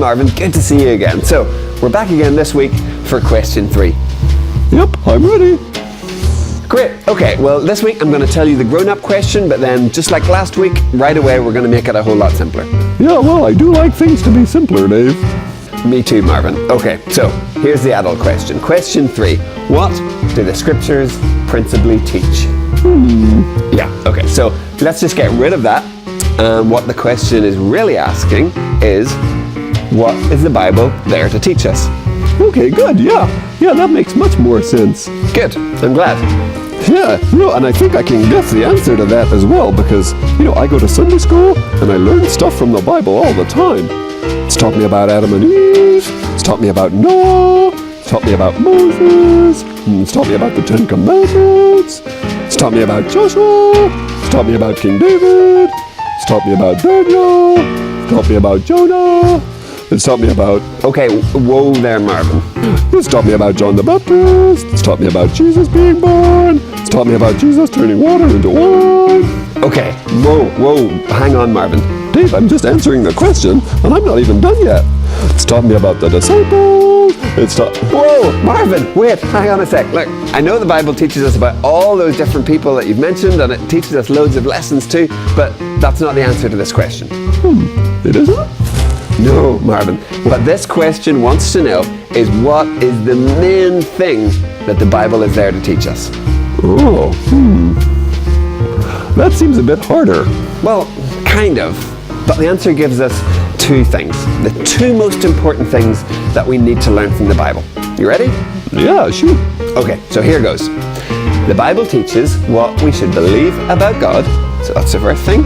Marvin, good to see you again. So, we're back again this week for question 3. Yep, I'm ready. Great. Okay, well, this week I'm going to tell you the grown-up question, but then, just like last week, right away we're going to make it a whole lot simpler. Yeah, well, I do like things to be simpler, Dave. Me too, Marvin. Okay, so here's the adult question. Question 3. What do the scriptures principally teach? Yeah, okay, so let's just get rid of that. What the question is really asking is, what is the Bible there to teach us? Okay, good, yeah. Yeah, that makes much more sense. Good, I'm glad. Yeah, and I think I can guess the answer to that as well because, I go to Sunday school and I learn stuff from the Bible all the time. It's taught me about Adam and Eve, it's taught me about Noah, it's taught me about Moses, it's taught me about the 10 Commandments, it's taught me about Joshua, it's taught me about King David, it's taught me about Daniel, it's taught me about Jonah, it's taught me about... Okay, whoa there, Marvin. It's taught me about John the Baptist, it's taught me about Jesus being born, it's taught me about Jesus turning water into wine. Okay, whoa, hang on, Marvin. Dave, I'm just answering the question, and I'm not even done yet. It's taught me about the disciples, Whoa, Marvin, wait, hang on a sec. Look, I know the Bible teaches us about all those different people that you've mentioned, and it teaches us loads of lessons too, but that's not the answer to this question. It isn't? No, Marvin. What this question wants to know is what is the main thing that the Bible is there to teach us? Oh, That seems a bit harder. Well, kind of. But the answer gives us 2 things. The 2 most important things that we need to learn from the Bible. You ready? Yeah, sure. Okay, so here goes. The Bible teaches what we should believe about God, so that's the first thing,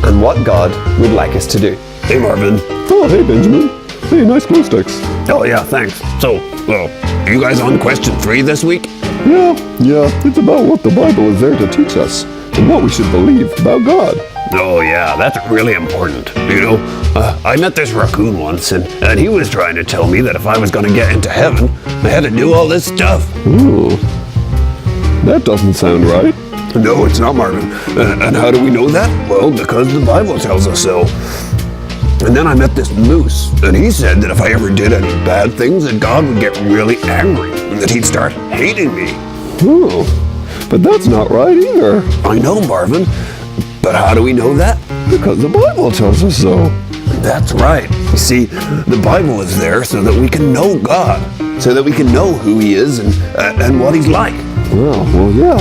and what God would like us to do. Hey, Marvin. Oh, hey, Benjamin. Hey, nice glow sticks. Oh yeah, thanks. So, are you guys on question 3 this week? Yeah, it's about what the Bible is there to teach us and what we should believe about God. Oh yeah, that's really important. I met this raccoon once, and he was trying to tell me that if I was going to get into heaven, I had to do all this stuff. Ooh, that doesn't sound right. No, it's not, Marvin. And how do we know that? Well, because the Bible tells us so. And then I met this moose, and he said that if I ever did any bad things, that God would get really angry, and that he'd start hating me. Oh, but that's not right either. I know, Marvin. But how do we know that? Because the Bible tells us so. That's right. You see, the Bible is there so that we can know God, so that we can know who he is and what he's like. Well, yeah.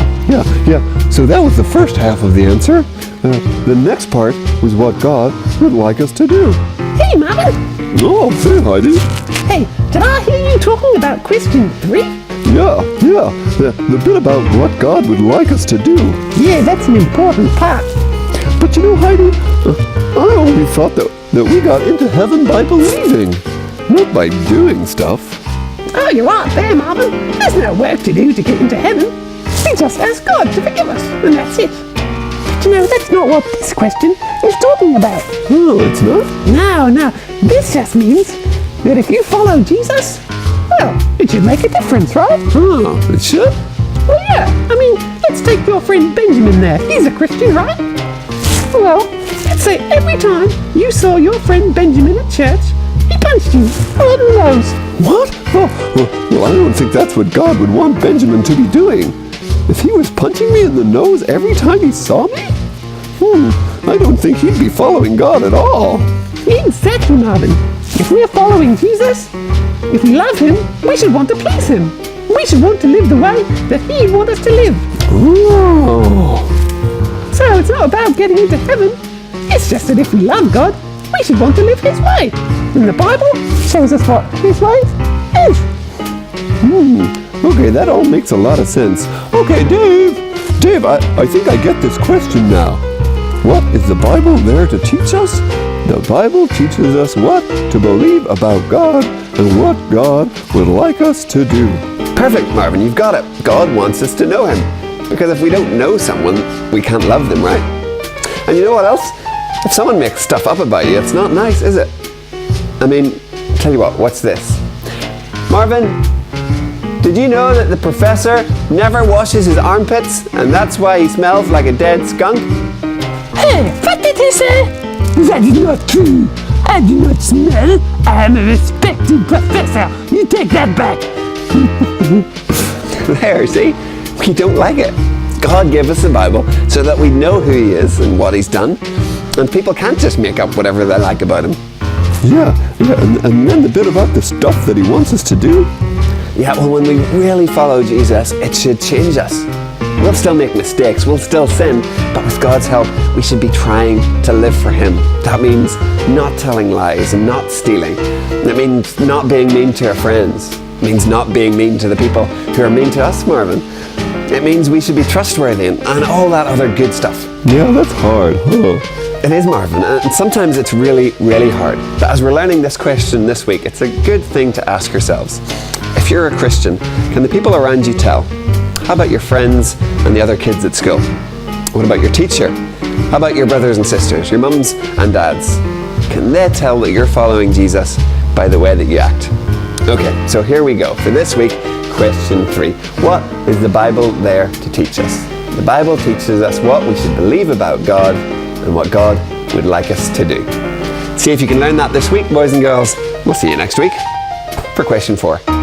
So that was the first half of the answer. The next part was what God would like us to do. Hey, Marvin. Oh, say, Heidi. Hey, did I hear you talking about question 3? Yeah. The bit about what God would like us to do. Yeah, that's an important part. But Heidi, I always thought that we got into heaven by believing, not by doing stuff. Oh, you're right there, Marvin. There's no work to do to get into heaven. We just ask God to forgive us, and that's it. But that's not what this question is talking about. Oh, it's not? No. This just means that if you follow Jesus, well, it should make a difference, right? Oh, it should? Well, yeah. Let's take your friend Benjamin there. He's a Christian, right? Well, let's say every time you saw your friend Benjamin at church, he punched you right in the nose. What? Oh, well, I don't think that's what God would want Benjamin to be doing. If he was punching me in the nose every time he saw me? I don't think he'd be following God at all. Exactly, Marvin. If we're following Jesus, if we love him, we should want to please him. We should want to live the way that he'd want us to live. Oh. So it's not about getting into heaven. It's just that if we love God, we should want to live his way. And the Bible shows us what his way is. Okay, that all makes a lot of sense. Okay, Dave, I think I get this question now. What is the Bible there to teach us? The Bible teaches us what to believe about God and what God would like us to do. Perfect, Marvin, you've got it. God wants us to know him. Because if we don't know someone, we can't love them, right? And you know what else? If someone makes stuff up about you, it's not nice, is it? Tell you what, what's this? Marvin, did you know that the professor never washes his armpits, and that's why he smells like a dead skunk? Hey, what did he say? That is not true. I do not smell I'm a respected professor. You take that back. There, see? We don't like it. God gave us the Bible so that we know who he is and what he's done. And people can't just make up whatever they like about him. Yeah, and then the bit about the stuff that he wants us to do. Yeah, well, when we really follow Jesus, it should change us. We'll still make mistakes, we'll still sin, but with God's help, we should be trying to live for him. That means not telling lies and not stealing. It means not being mean to our friends. It means not being mean to the people who are mean to us, Marvin. It means we should be trustworthy and all that other good stuff. Yeah, that's hard, huh? It is, Marvin, and sometimes it's really, really hard. But as we're learning this question this week, it's a good thing to ask yourselves. If you're a Christian, can the people around you tell? How about your friends and the other kids at school? What about your teacher? How about your brothers and sisters, your mums and dads? Can they tell that you're following Jesus by the way that you act? Okay, so here we go. For this week, question 3. What is the Bible there to teach us? The Bible teaches us what we should believe about God and what God would like us to do. See if you can learn that this week, boys and girls. We'll see you next week for question 4.